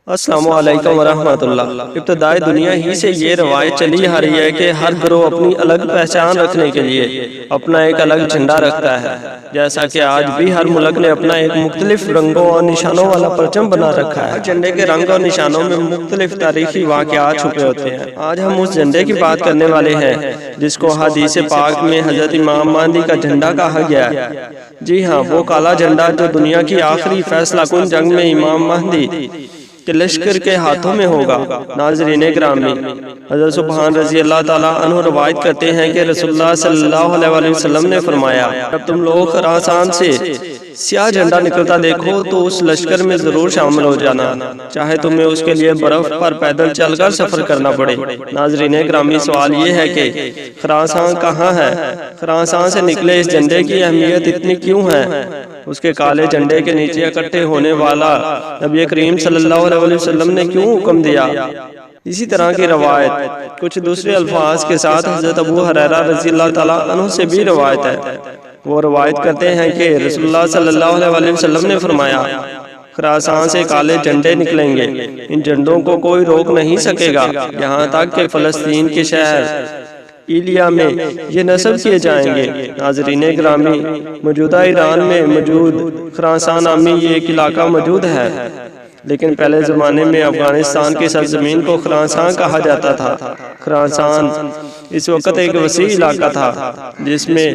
السلام علیکم ورحمۃ اللہ۔ ابتدائی دنیا ہی سے یہ روایت چلی آ رہی ہے کہ ہر گروہ اپنی الگ پہچان رکھنے کے لیے اپنا ایک الگ جھنڈا رکھتا ہے، جیسا کہ آج بھی ہر ملک نے اپنا ایک مختلف رنگوں اور نشانوں والا پرچم بنا رکھا ہے۔ ہر جھنڈے کے رنگ اور نشانوں میں مختلف تاریخی واقعات چھپے ہوتے ہیں۔ آج ہم اس جھنڈے کی بات کرنے والے ہیں جس کو حدیث پاک میں حضرت امام مہدی کا جھنڈا کہا گیا ہے۔ جی ہاں، وہ کالا جھنڈا جو دنیا کی آخری فیصلہ کن جنگ میں امام مہدی کہ لشکر کے ہاتھوں میں ہوگا۔ ناظرین گرامی، حضرت سبحان رضی اللہ تعالیٰ عنہ روایت کرتے ہیں کہ رسول اللہ صلی اللہ علیہ وسلم نے فرمایا، جب تم لوگ خراسان سے سیاہ جھنڈا نکلتا دیکھو تو اس لشکر میں ضرور شامل ہو جانا، چاہے تمہیں اس کے لیے برف پر پیدل چل کر سفر کرنا پڑے۔ ناظرین گرامی، سوال یہ ہے کہ خراسان کہاں ہے؟ خراسان سے نکلے اس جھنڈے کی اہمیت اتنی کیوں ہے؟ اس کے کالے جھنڈے کے نیچے اکٹھے ہونے والا نبی کریم صلی اللہ علیہ وسلم نے کیوں حکم دیا؟ اسی طرح کی روایت کچھ دوسرے الفاظ کے ساتھ حضرت ابو ہریرہ رضی اللہ تعالیٰ عنہ سے بھی روایت ہے۔ وہ روایت کرتے ہیں کہ رسول اللہ صلی اللہ علیہ وسلم نے فرمایا، خراسان سے کالے جھنڈے نکلیں گے، ان جھنڈوں کو کوئی روک نہیں سکے گا یہاں تک کہ فلسطین کے شہر ایلیا میں یہ نصب کیے جائیں گے۔ ناظرین گرامی، موجودہ ایران میں موجود خراسان نامی یہ ایک علاقہ موجود ہے، لیکن پہلے زمانے میں افغانستان کی سرزمین کو خراسان کہا جاتا تھا۔ خراسان اس وقت ایک وسیع علاقہ تھا جس میں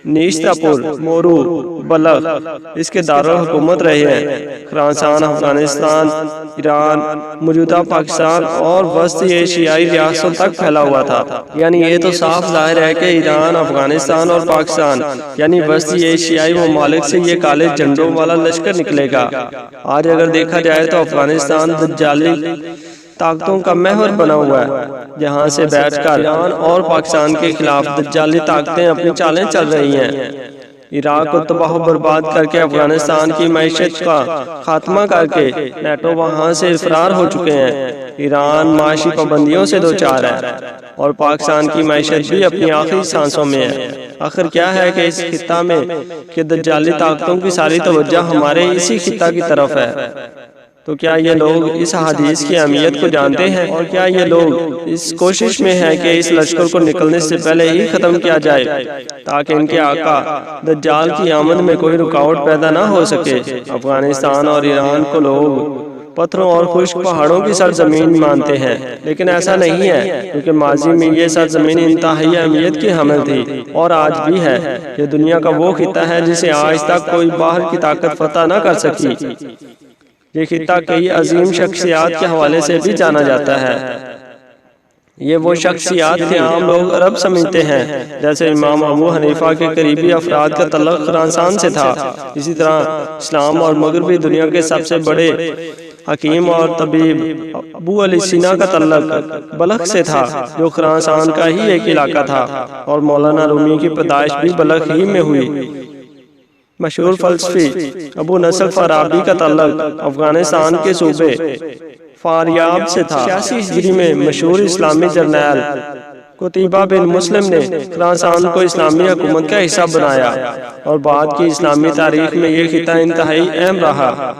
نیشتاپور، مورو، بلخ اس کے دارالحکومت رہے ہیں۔ خراسان افغانستان، ایران، موجودہ پاکستان اور وسطی ایشیائی ریاستوں تک پھیلا ہوا تھا۔ یعنی یہ تو صاف ظاہر ہے کہ ایران، افغانستان اور پاکستان یعنی وسطی ایشیائی ممالک سے یہ کالے جھنڈوں والا لشکر نکلے گا۔ آج اگر دیکھا جائے تو افغانستان دجالی طاقتوں کا محور بنا ہوا ہے، جہاں سے بیٹھ کر ایران اور پاکستان کے خلاف دجالی طاقتیں اپنی چالیں چل رہی ہیں۔ عراق کو تباہ و برباد کر کے افغانستان کی معیشت کا خاتمہ کر کے نیٹو وہاں سے فرار ہو چکے ہیں۔ ایران معاشی پابندیوں سے دوچار ہے اور پاکستان کی معیشت بھی اپنی آخری سانسوں میں ہے۔ آخر کیا ہے کہ اس خطہ میں کہ دجالی طاقتوں کی ساری توجہ ہمارے اسی خطہ کی طرف ہے۔ تو کیا یہ لوگ اس حدیث کی اہمیت کو جانتے ہیں؟ اور کیا یہ لوگ اس کوشش میں ہیں کہ اس لشکر کو نکلنے سے پہلے ہی ختم کیا جائے تاکہ ان کے آقا دجال کی آمد میں کوئی رکاوٹ پیدا نہ ہو سکے؟ افغانستان اور ایران کو لوگ پتھروں اور خشک پہاڑوں کی سرزمین مانتے ہیں، لیکن ایسا نہیں ہے، کیونکہ ماضی میں یہ سرزمین انتہائی اہمیت کی حامل تھی اور آج بھی ہے۔ یہ دنیا کا وہ خطہ ہے جسے آج تک کوئی باہر کی طاقت فتح نہ کر سکی۔ یہ خطہ کئی عظیم شخصیات کے حوالے سے بھی جانا جاتا ہے۔ یہ وہ شخصیات کے عام لوگ عرب سمجھتے ہیں، جیسے امام ابو حنیفہ کے قریبی افراد کا تعلق خراسان سے تھا۔ اسی طرح اسلام اور مغربی دنیا کے سب سے بڑے حکیم اور طبیب ابو علی سینا کا تعلق بلخ سے تھا، جو خراسان کا ہی ایک علاقہ تھا، اور مولانا رومی کی پیدائش بھی بلخ ہی میں ہوئی۔ مشہور فلسفی ابو نصر فارابی کا تعلق افغانستان کے صوبے فاریاب سے تھا۔ 86 ہجری میں مشہور اسلامی جرنیل قتیبہ بن مسلم نے خراسان کو اسلامی حکومت کا حصہ بنایا، اور بعد کی اسلامی تاریخ میں یہ خطہ انتہائی اہم رہا۔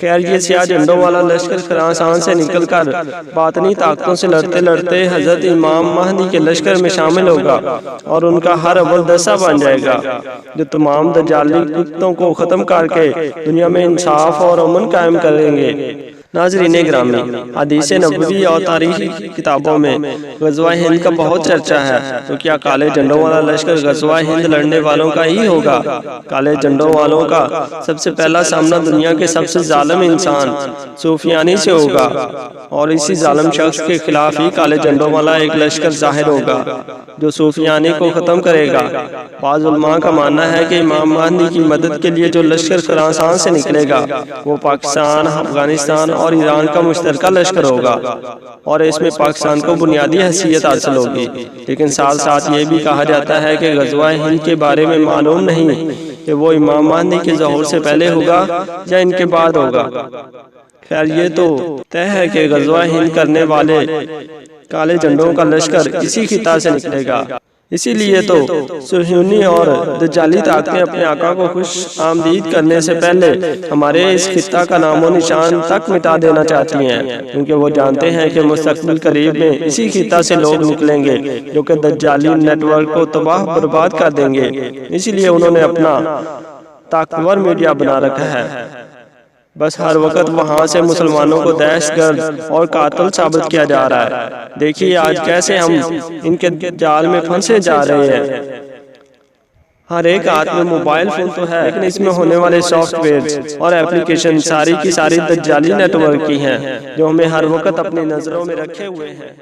خیر، یہ سیاہ جھنڈوں والا لشکر خراسان سے نکل کر باطنی طاقتوں سے لڑتے لڑتے حضرت امام مہدی کے لشکر میں شامل ہوگا اور ان کا ہر اول دستہ بن جائے گا، جو تمام دجالی طاقتوں کو ختم کر کے دنیا میں انصاف اور امن قائم کریں گے۔ ناظرین گرامی، حدیث نبوی اور تاریخی کتابوں میں غزوہ ہند کا بہت چرچا ہے، تو کیا کالے جھنڈوں والا لشکر غزوہ ہند لڑنے والوں کا ہی ہوگا؟ کالے جھنڈوں والوں کا سب سے پہلا سامنا دنیا کے سب سے ظالم انسان سفیانی سے ہوگا، اور اسی ظالم شخص کے خلاف ہی کالے جھنڈوں والا ایک لشکر ظاہر ہوگا جو سفیانی کو ختم کرے گا۔ بعض علماء کا ماننا ہے کہ امام مہدی کی مدد کے لیے جو لشکر خراسان سے نکلے گا وہ پاکستان، افغانستان اور ایران کا مشترکہ لشکر ہوگا، اور اس میں پاکستان کو بنیادی حیثیت حاصل ہوگی۔ لیکن ساتھ ساتھ یہ بھی کہا جاتا ہے کہ غزوہ ہند کے بارے میں معلوم نہیں کہ وہ امام مہدی کے ظہور سے پہلے ہوگا یا ان کے بعد ہوگا۔ خیر، یہ تو طے ہے کہ غزوہ ہند کرنے والے کالے جھنڈوں کا لشکر اسی خطہ سے نکلے گا۔ اسی لیے تو صہیونی اور دجالی طاقتیں اپنے آقا کو خوش آمدید کرنے سے پہلے ہمارے اس خطہ کا نام و نشان تک مٹا دینا چاہتی ہیں، کیونکہ وہ جانتے ہیں کہ مستقبل قریب میں اسی خطہ سے لوگ نکلیں گے جو کہ دجالی نیٹ ورک کو تباہ برباد کر دیں گے۔ اسی لیے انہوں نے اپنا طاقتور میڈیا بنا رکھا ہے، بس ہر وقت وہاں سے مسلمانوں کو دہشت گرد اور قاتل ثابت کیا جا رہا ہے۔ دیکھیے آج کیسے ہم ان کے جال میں پھنسے جا رہے ہیں۔ ہر ایک ہاتھ میں موبائل فون تو ہے، لیکن اس میں ہونے والے سافٹ ویئر اور اپلیکیشن ساری کی ساری دجالی نیٹ ورک کی ہیں جو ہمیں ہر وقت اپنی نظروں میں رکھے ہوئے ہیں۔